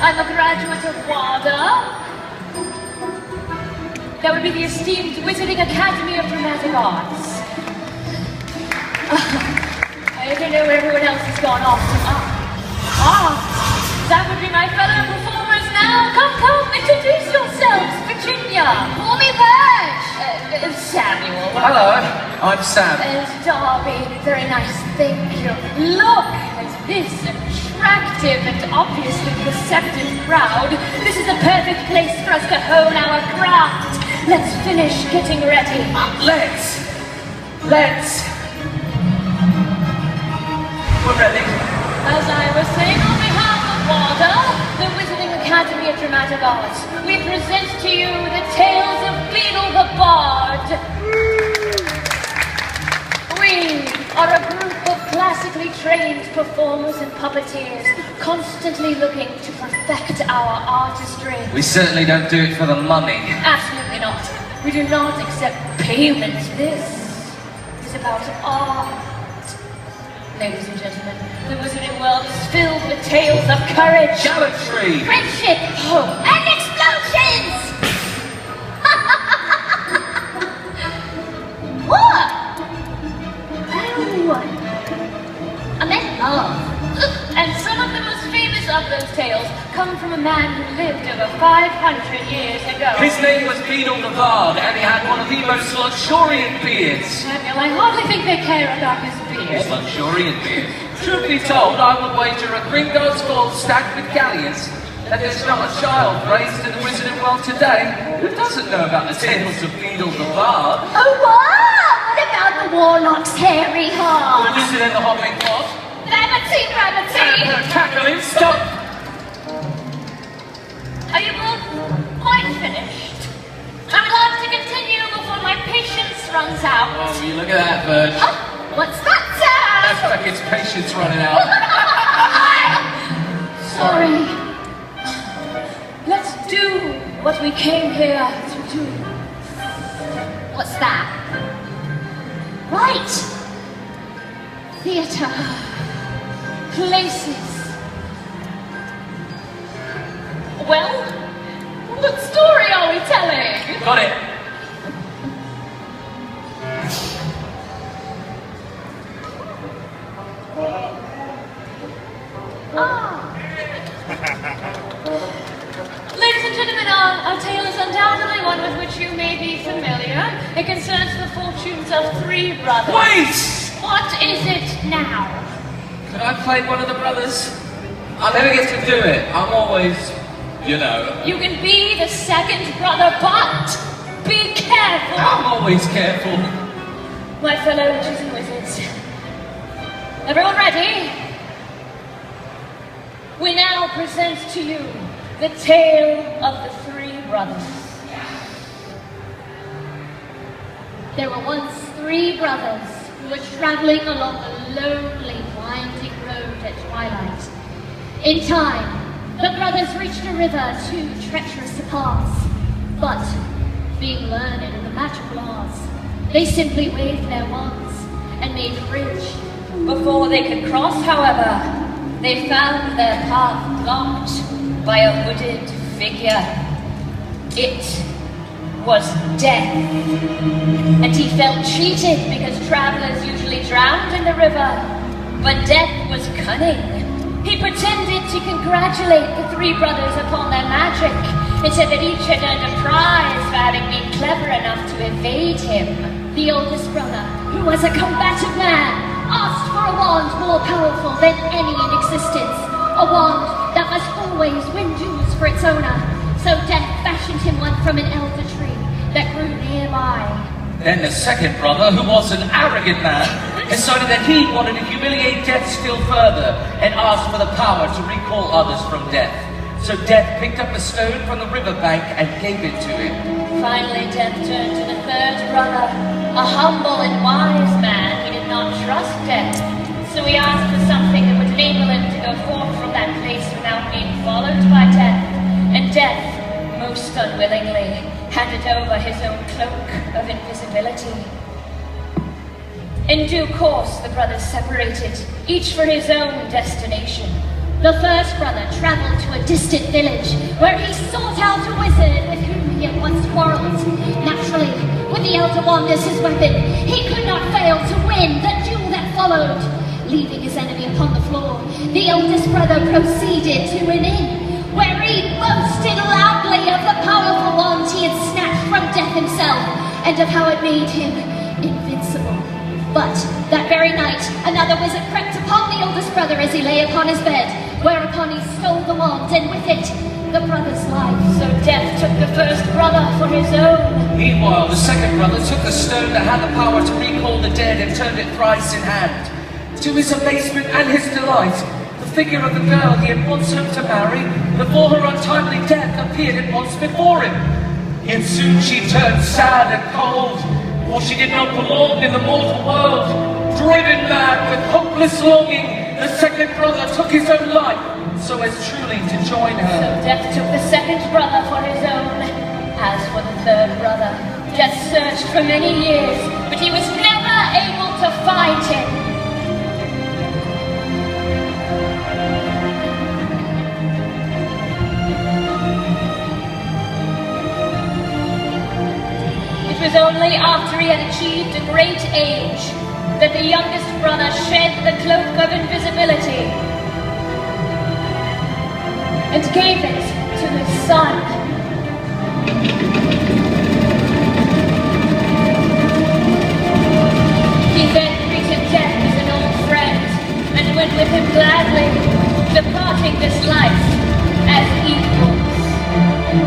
I'm a graduate of WADA. That would be the esteemed Wizarding Academy of Dramatic Arts. I don't know where everyone else has gone off to. That would be my fellow performers now. Come, introduce yourselves. Virginia. Call me Virge. Samuel. Hello, I'm Sam. And Darby. Very nice, thank you. Look at this attractive and obviously perceptive crowd. This is a perfect place for us to hone our craft. Let's finish getting ready. Let's. We're ready. As I was saying, on behalf of WADA, the Wizarding Academy of Dramatic Arts, we present to you the tales of Beedle the Bard. We are a group of classically trained performers and puppeteers, constantly looking to perfect our artistry. We certainly don't do it for the money. Absolutely not. We do not accept payment. This is about art. Ladies and gentlemen, the wizarding world is filled with tales of courage, Gallantry, Friendship. hope, And explosions. What? Oh, I meant love. and some of the most famous of those tales come from a man who lived over 500 years ago. His name was Beedle the Bard, and he had one of the most luxuriant beards. Samuel, I hardly think they care about his His beard. luxuriant beard. Truth be told, I would wager a Gringotts gold stacked with galleons that there's not a child raised in the wizarding world today who doesn't know about the tales of Beedle the Bard. Oh, what? What about the warlock's hairy The heart? wizard and the hopping pot. Rabbity. Cackling, stop! Are you both quite finished? I would like to continue before my patience runs out. Oh, you look at that, Virg. Huh? What's that That's sound? like its patience running out. Sorry. Let's do what we came here to do. What's that? Right. Theatre. Places. Well, what story are we telling? Got it. Ladies and gentlemen, our tale is undoubtedly one with which you may be familiar. It concerns the fortunes of three brothers. Wait! What is it now? Could I play one of the brothers? I never get to do it. I'm always, you know. You can be the second brother, but be careful. I'm always careful. My fellow witches and wizards. Everyone ready? We now present to you the tale of the three brothers. There were once three brothers who were traveling along a lonely, winding road at twilight. In time, the brothers reached a river too treacherous to pass, but being learned in the magical arts, they simply waved their wands and made a bridge. Before they could cross, however, they found their path blocked by a hooded figure. It was Death. And he felt cheated because travelers usually drowned in the river. But Death was cunning. He pretended to congratulate the three brothers upon their magic and said that each had earned a prize for having been clever enough to evade him. The oldest brother, who was a combative man, asked for a wand more powerful than any in existence. A wand that must always win dues for its owner. So Death fashioned him one from an elder tree that grew nearby. Then the second brother, who was an arrogant man, decided that he wanted to humiliate Death still further and asked for the power to recall others from death. So Death picked up a stone from the riverbank and gave it to him. Finally, Death turned to the third brother, a humble and wise man. He did not trust Death, so he asked for something that would enable him to go forth from that place without being followed by Death. And Death, most unwillingly, handed over his own cloak of invisibility. In due course, the brothers separated, each for his own destination. The first brother traveled to a distant village where he sought out a wizard with whom he had once quarreled. Naturally, with the Elder Wand as his weapon, he could not fail to win the duel that followed. Leaving his enemy upon the floor, the eldest brother proceeded to an inn, where he boasted loudly of the powerful wand he had snatched from death himself, and of how it made him invincible. But that very night, another wizard crept upon the oldest brother as he lay upon his bed, whereupon he stole the wand, and with it, the brother's life. So Death took the first brother for his own. Meanwhile, the second brother took the stone that had the power to recall the dead and turned it thrice in hand. To his amazement and his delight, the figure of the girl he had once hoped to marry, before her untimely death, appeared at once before him. Yet soon she turned sad and cold, for she did not belong in the mortal world. Driven mad with hopeless longing, the second brother took his own life, so as truly to join her. So Death took the second brother for his own. As for the third brother, Death searched for many years, but he was never able to find him. It was only after he had achieved a great age that the youngest brother shed the cloak of invisibility and gave it to his son. He then greeted Death as an old friend and went with him gladly, departing this life as equals.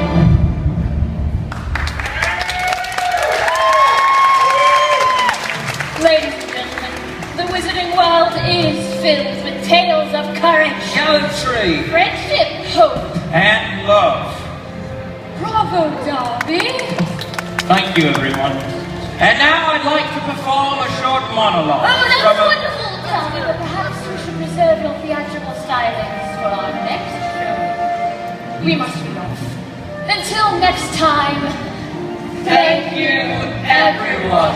Ladies and gentlemen, the wizarding world is filled with tales of courage, Gallantry friendship, hope. and love. Bravo, Darby! Thank you, everyone. And now I'd like to perform a short monologue. Oh, that was wonderful, Darby, but perhaps we should reserve your theatrical stylings for our next show. We must be off. Until next time, Thank you, everyone.